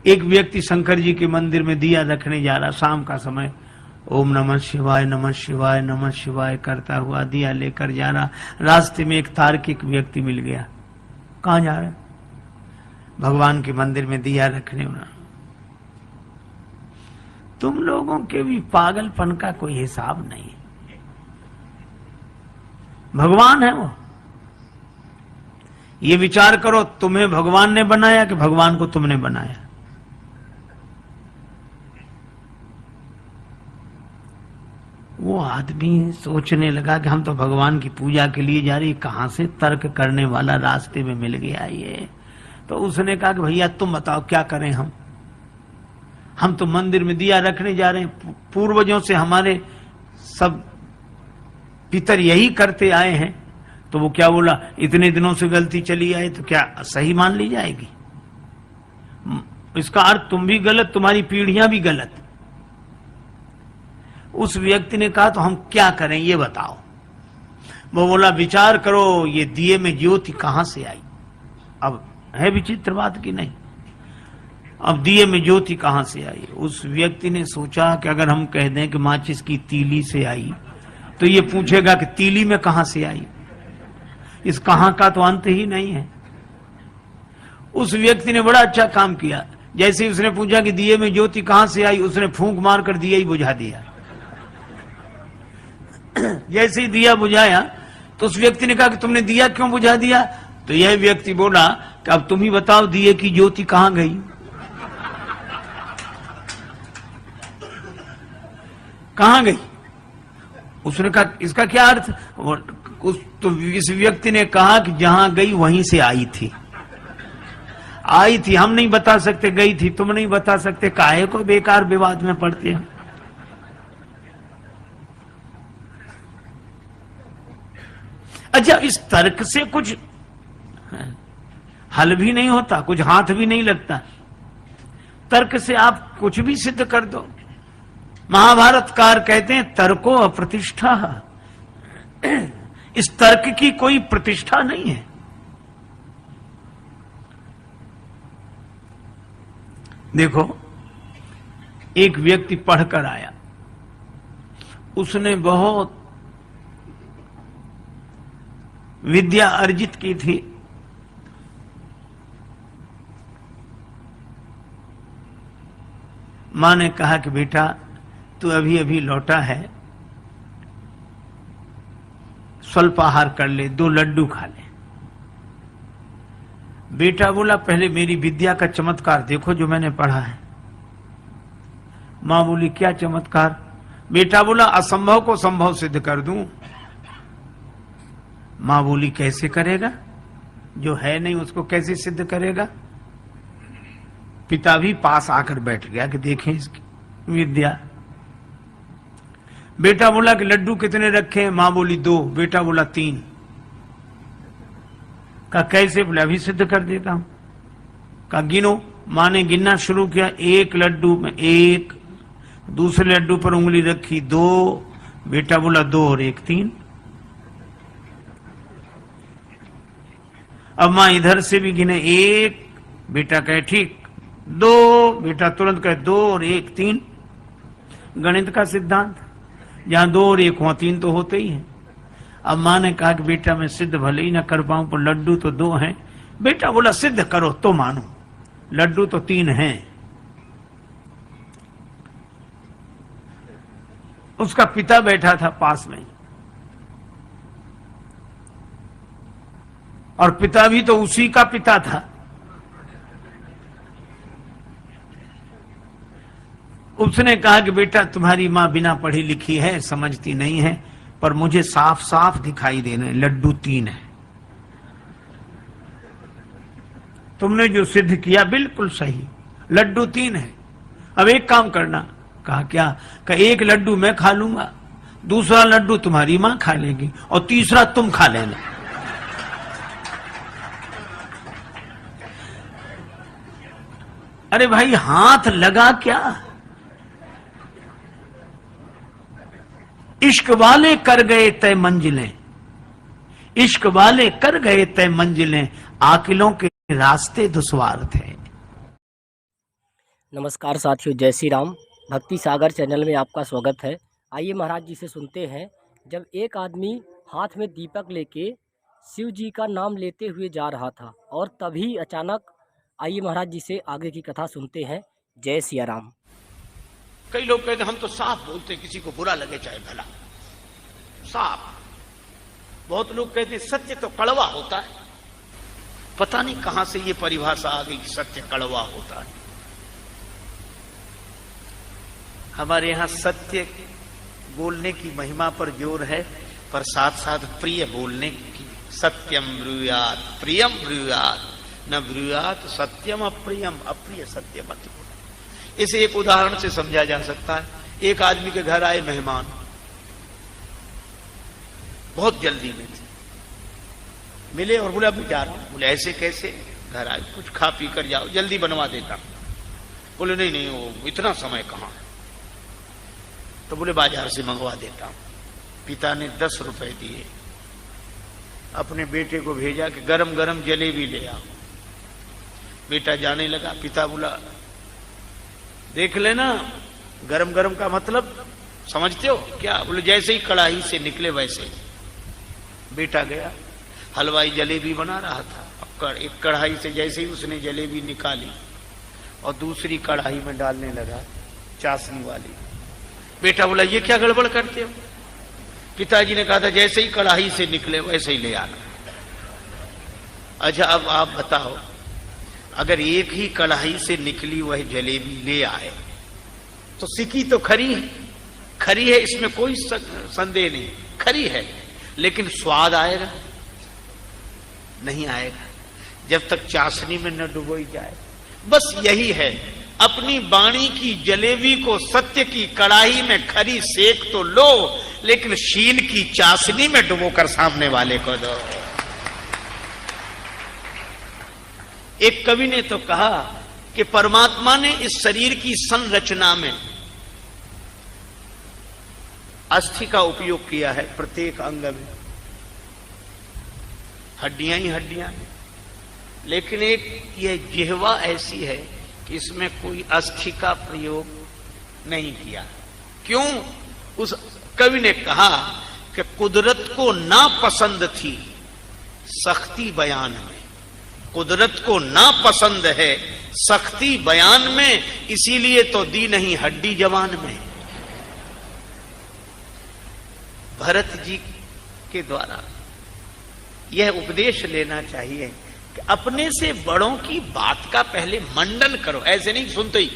एक व्यक्ति शंकर जी के मंदिर में दिया रखने जा रहा, शाम का समय, ओम नमः शिवाय नमः शिवाय नमः शिवाय करता हुआ दिया लेकर जा रहा। रास्ते में एक तार्किक व्यक्ति मिल गया। कहां जा रहा है? भगवान के मंदिर में दिया रखने वाला। तुम लोगों के भी पागलपन का कोई हिसाब नहीं है। भगवान है वो। ये विचार करो, तुम्हें भगवान ने बनाया कि भगवान को तुमने बनाया? वो आदमी सोचने लगा कि हम तो भगवान की पूजा के लिए जा रही, कहां से तर्क करने वाला रास्ते में मिल गया ये। तो उसने कहा कि भैया तुम बताओ क्या करें हम तो मंदिर में दिया रखने जा रहे हैं, पूर्वजों से हमारे सब पितर यही करते आए हैं। तो वो क्या बोला, इतने दिनों से गलती चली आए तो क्या सही मान ली जाएगी? इसका अर्थ तुम भी गलत, तुम्हारी पीढ़ियां भी गलत। उस व्यक्ति ने कहा तो हम क्या करें ये बताओ। वो बोला विचार करो, ये दिए में ज्योति कहां से आई? अब है विचित्र बात की नहीं? अब दिए में ज्योति कहां से आई? उस व्यक्ति ने सोचा कि अगर हम कह दें कि माचिस की तीली से आई, तो ये पूछेगा कि तीली में कहां से आई। इस कहां का तो अंत ही नहीं है। उस व्यक्ति ने बड़ा अच्छा काम किया। जैसे उसने पूछा कि दिए में ज्योति कहां से आई, उसने फूंक मारकर दिया ही बुझा दिया। जैसे ही दिया बुझाया तो उस व्यक्ति ने कहा कि तुमने दिया क्यों बुझा दिया? तो यह व्यक्ति बोला कि अब तुम ही बताओ दिए की ज्योति कहां गई? कहां गई? उसने कहा इसका क्या अर्थ? तो इस व्यक्ति ने कहा कि जहां गई वहीं से आई थी। आई थी, हम नहीं बता सकते, गई थी तुम नहीं बता सकते, काहे को बेकार विवाद में पड़ते हैं। अच्छा, इस तर्क से कुछ हल भी नहीं होता, कुछ हाथ भी नहीं लगता। तर्क से आप कुछ भी सिद्ध कर दो। महाभारतकार कहते हैं तर्को अप्रतिष्ठा। इस तर्क की कोई प्रतिष्ठा नहीं है। देखो, एक व्यक्ति पढ़कर आया, उसने बहुत विद्या अर्जित की थी। मां ने कहा कि बेटा तू अभी अभी लौटा है, स्वल्पाहार कर ले, 2 लड्डू खा ले। बेटा बोला पहले मेरी विद्या का चमत्कार देखो जो मैंने पढ़ा है। मां बोली क्या चमत्कार? बेटा बोला असंभव को संभव सिद्ध कर दूं। मां बोली कैसे करेगा? जो है नहीं उसको कैसे सिद्ध करेगा? पिता भी पास आकर बैठ गया कि देखें इसकी विद्या। बेटा बोला कि लड्डू कितने रखे हैं? मां बोली 2। बेटा बोला 3। कहा कैसे? बोले अभी सिद्ध कर देता हूं। कहा गिनो। मां ने गिनना शुरू किया। 1 लड्डू में 1, दूसरे लड्डू पर उंगली रखी 2। बेटा बोला 2 और 1 3। अब मां इधर से भी गिने 1, बेटा कहे ठीक 2, बेटा तुरंत कहे 2 और 1 3। गणित का सिद्धांत, जहां 2 और 1 वहां 3 तो होते ही हैं। अब मां ने कहा कि बेटा मैं सिद्ध भले ही ना कर पाऊं पर लड्डू तो 2 हैं। बेटा बोला सिद्ध करो तो मानो, लड्डू तो 3 हैं। उसका पिता बैठा था पास में, और पिता भी तो उसी का पिता था। उसने कहा कि बेटा तुम्हारी मां बिना पढ़ी लिखी है, समझती नहीं है, पर मुझे साफ साफ दिखाई दे रहे लड्डू 3 है। तुमने जो सिद्ध किया बिल्कुल सही, लड्डू 3 है। अब एक काम करना। कहा क्या? कहा 1 लड्डू मैं खा लूंगा, दूसरा लड्डू तुम्हारी मां खा लेगी और तीसरा तुम खा लेना। अरे भाई हाथ लगा क्या? इश्क वाले कर गए तय मंजिलें, इश्क वाले कर गए तय मंजिलें, आकिलों के रास्ते दुश्वार थे। नमस्कार साथियों, जय श्री राम। भक्ति सागर चैनल में आपका स्वागत है। आइए महाराज जी से सुनते हैं। जब एक आदमी हाथ में दीपक लेके शिव जी का नाम लेते हुए जा रहा था और तभी अचानक, आइए महाराज जी से आगे की कथा सुनते हैं। जय सिया राम। कई लोग कहते हम तो साफ बोलते, किसी को बुरा लगे चाहे भला, साफ। बहुत लोग कहते सत्य तो कड़वा होता है। पता नहीं कहां से ये परिभाषा आ गई, सत्य कड़वा होता है। हमारे यहां सत्य बोलने की महिमा पर जोर है, पर साथ साथ प्रिय बोलने की। सत्यम ब्रूयात प्रियम ब्रूयात, न ब्रूयात सत्यम अप्रियम, अप्रिय सत्य मत बोलो। इसे एक उदाहरण से समझा जा सकता है। एक आदमी के घर आए मेहमान, बहुत जल्दी में थे, मिले और बोले अब जा रहा हूं। बोले ऐसे कैसे? घर आए, कुछ खा पी कर जाओ, जल्दी बनवा देता हूं। बोले नहीं नहीं, वो इतना समय कहां है। तो बोले बाजार से मंगवा देता हूं। पिता ने 10 रुपए दिए, अपने बेटे को भेजा कि गरम गरम जलेबी ले आओ। बेटा जाने लगा, पिता बोला देख लेना, गरम गरम का मतलब समझते हो क्या? बोले जैसे ही कढ़ाई से निकले वैसे ही। बेटा गया, हलवाई जलेबी बना रहा था। एक कढ़ाई से जैसे ही उसने जलेबी निकाली और दूसरी कढ़ाई में डालने लगा, चाशनी वाली। बेटा बोला ये क्या गड़बड़ करते हो? पिताजी ने कहा था जैसे ही कढ़ाई से निकले वैसे ही ले आना। अच्छा अब आप बताओ, अगर एक ही कढ़ाई से निकली वह जलेबी ले आए तो सिकी तो खरी है, खरी है, इसमें कोई संदेह नहीं, खरी है, लेकिन स्वाद आएगा? नहीं आएगा जब तक चाशनी में न डुबोई जाए। बस यही है, अपनी वाणी की जलेबी को सत्य की कढ़ाई में खरी सेक तो लो, लेकिन शील की चाशनी में डुबोकर सामने वाले को दो। एक कवि ने तो कहा कि परमात्मा ने इस शरीर की संरचना में अस्थि का उपयोग किया है। प्रत्येक अंग में हड्डियां ही हड्डियां हैं, लेकिन एक यह जिह्वा ऐसी है कि इसमें कोई अस्थि का प्रयोग नहीं किया। क्यों? उस कवि ने कहा कि कुदरत को ना पसंद थी सख्ती बयान में, कुदरत को ना पसंद है सख्ती बयान में, इसीलिए तो दी नहीं हड्डी जवान में। भरत जी के द्वारा यह उपदेश लेना चाहिए कि अपने से बड़ों की बात का पहले मंडन करो, ऐसे नहीं सुनते ही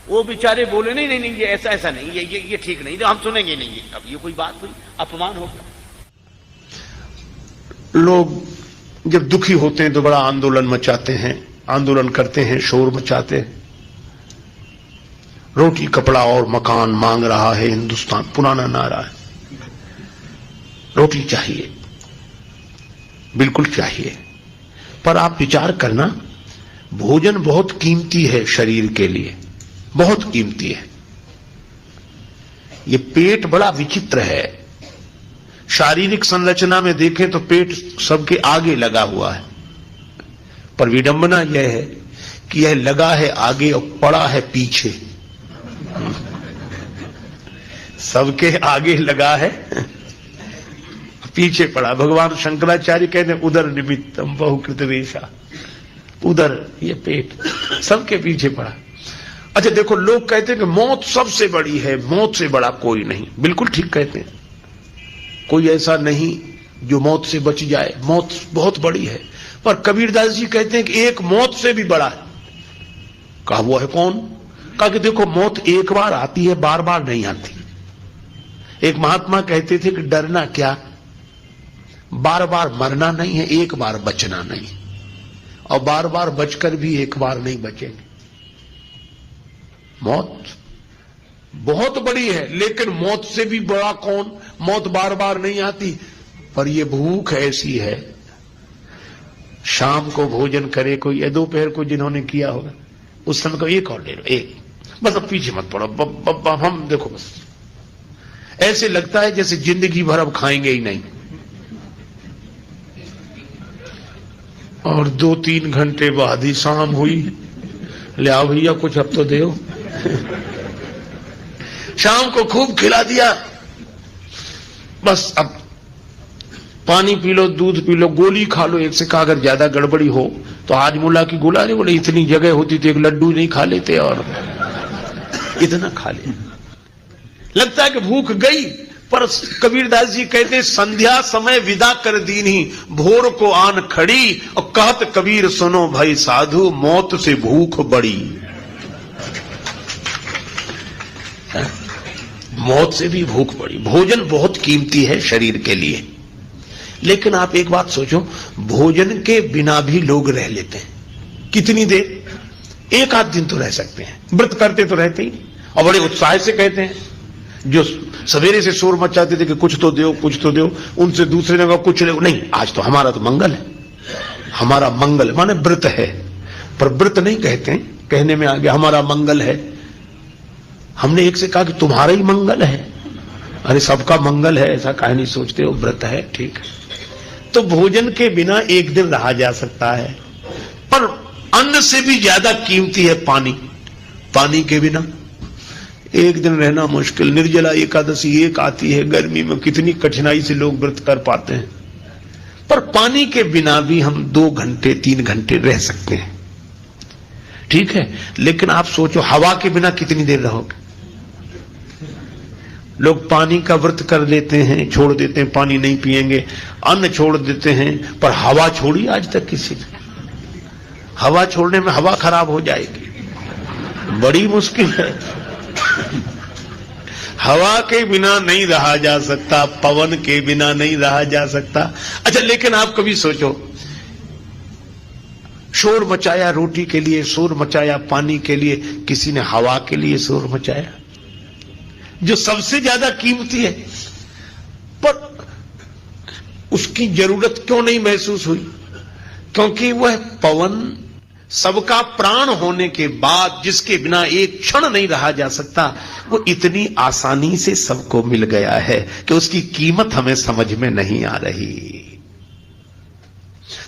वो बेचारे बोले नहीं नहीं नहीं ये ऐसा ऐसा नहीं, ये ठीक नहीं, तो हम सुनेंगे नहीं। अब ये कोई बात हुई? अपमान होगा। लोग जब दुखी होते हैं तो बड़ा आंदोलन मचाते हैं, आंदोलन करते हैं, शोर मचाते हैं। रोटी कपड़ा और मकान मांग रहा है हिंदुस्तान, पुराना नारा है। रोटी चाहिए, बिल्कुल चाहिए, पर आप विचार करना, भोजन बहुत कीमती है शरीर के लिए, बहुत कीमती है। ये पेट बड़ा विचित्र है। शारीरिक संरचना में देखें तो पेट सबके आगे लगा हुआ है, पर विडंबना यह है कि यह लगा है आगे और पड़ा है पीछे। सबके आगे लगा है, पीछे पड़ा। भगवान शंकराचार्य कहते हैं उदर निमित्तम बहुकृत वेशा, उदर ये पेट सबके पीछे पड़ा। अच्छा देखो, लोग कहते हैं कि मौत सबसे बड़ी है, मौत से बड़ा कोई नहीं। बिल्कुल ठीक कहते हैं, कोई ऐसा नहीं जो मौत से बच जाए, मौत बहुत बड़ी है। पर कबीरदास जी कहते हैं कि एक मौत से भी बड़ा है। कहा वो है कौन? कहा कि देखो मौत एक बार आती है, बार बार नहीं आती। एक महात्मा कहते थे कि डरना क्या, बार बार मरना नहीं है, एक बार बचना नहीं, और बार बार बचकर भी एक बार नहीं बचेंगे। मौत बहुत बड़ी है, लेकिन मौत से भी बड़ा कौन? मौत बार बार नहीं आती, पर यह भूख ऐसी है। शाम को भोजन करे कोई, या दोपहर को जिन्होंने किया होगा, उस समय को एक और ले लो, एक बस, अब पीछे मत पड़ो। हम देखो बस ऐसे लगता है जैसे जिंदगी भर अब खाएंगे ही नहीं। और 2-3 घंटे बाद ही शाम हुई, ले आओ भैया कुछ अब तो दो। शाम को खूब खिला दिया, बस अब पानी पी लो, दूध पी लो, गोली खा लो। एक से कहा अगर ज्यादा गड़बड़ी हो तो हाजमुल्ला की गोला नहीं, बोले इतनी जगह होती तो एक लड्डू नहीं खा लेते और इतना खा ले। लगता है कि भूख गई, पर कबीरदास जी कहते हैं संध्या समय विदा कर दीनी, भोर को आन खड़ी, और कहत कबीर सुनो भाई साधु, मौत से भूख बड़ी। मौत से भी भूख बड़ी। भोजन बहुत कीमती है शरीर के लिए, लेकिन आप एक बात सोचो, भोजन के बिना भी लोग रह लेते हैं। कितनी देर? एक आध दिन तो रह सकते हैं, व्रत करते तो रहते ही, और बड़े उत्साह से कहते हैं। जो सवेरे से शोर मचाते थे कि कुछ तो दो कुछ तो दो, उनसे दूसरे ने कहा कुछ नहीं, आज तो हमारा तो मंगल है, हमारा मंगल माने व्रत है। पर व्रत नहीं कहते, कहने में आ गया हमारा मंगल है। हमने एक से कहा कि तुम्हारा ही मंगल है। अरे सबका मंगल है ऐसा काहे नहीं सोचते हो, व्रत है ठीक है। तो भोजन के बिना एक दिन रहा जा सकता है, पर अन्न से भी ज्यादा कीमती है पानी। पानी के बिना एक दिन रहना मुश्किल। निर्जला एकादशी एक आती है गर्मी में, कितनी कठिनाई से लोग व्रत कर पाते हैं, पर पानी के बिना भी हम 2 घंटे 3 घंटे रह सकते हैं, ठीक है। लेकिन आप सोचो हवा के बिना कितनी देर रहोगे? लोग पानी का व्रत कर लेते हैं, छोड़ देते हैं, पानी नहीं पिएंगे, अन्न छोड़ देते हैं, पर हवा छोड़ी आज तक किसी ने? हवा छोड़ने में हवा खराब हो जाएगी, बड़ी मुश्किल है। हवा के बिना नहीं रहा जा सकता, पवन के बिना नहीं रहा जा सकता। अच्छा, लेकिन आप कभी सोचो, शोर मचाया रोटी के लिए, शोर मचाया पानी के लिए, किसी ने हवा के लिए शोर मचाया जो सबसे ज्यादा कीमती है, पर उसकी जरूरत क्यों नहीं महसूस हुई? क्योंकि वह पवन सबका प्राण होने के बाद, जिसके बिना एक क्षण नहीं रहा जा सकता, वो इतनी आसानी से सबको मिल गया है कि उसकी कीमत हमें समझ में नहीं आ रही।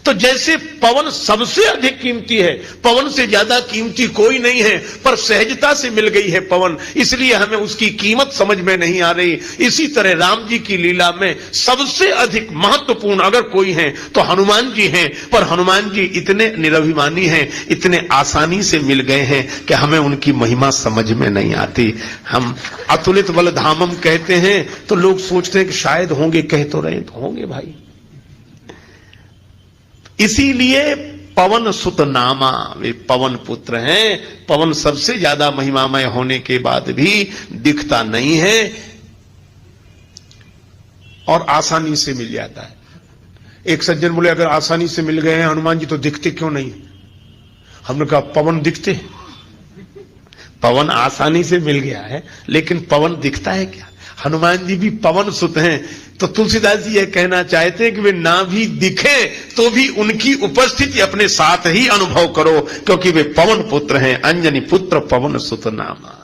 तो जैसे पवन सबसे अधिक कीमती है, पवन से ज्यादा कीमती कोई नहीं है, पर सहजता से मिल गई है पवन, इसलिए हमें उसकी कीमत समझ में नहीं आ रही। इसी तरह राम जी की लीला में सबसे अधिक महत्वपूर्ण अगर कोई है तो हनुमान जी हैं, पर हनुमान जी इतने निरभिमानी हैं, इतने आसानी से मिल गए हैं कि हमें उनकी महिमा समझ में नहीं आती। हम अतुलित बल धामम कहते हैं तो लोग सोचते हैं कि शायद होंगे, कह तो रहे तो होंगे भाई। इसीलिए पवन सुत नामा, वे पवन पुत्र हैं। पवन सबसे ज्यादा महिमामय होने के बाद भी दिखता नहीं है और आसानी से मिल जाता है। एक सज्जन बोले अगर आसानी से मिल गए हैं हनुमान जी तो दिखते क्यों नहीं? हमने कहा पवन दिखते, पवन आसानी से मिल गया है, लेकिन पवन दिखता है क्या? हनुमान जी भी पवन सुत हैं। तो तुलसीदास जी यह कहना चाहते हैं कि वे ना भी दिखे तो भी उनकी उपस्थिति अपने साथ ही अनुभव करो, क्योंकि वे पवन पुत्र हैं। अंजनी पुत्र पवन सुत नामा।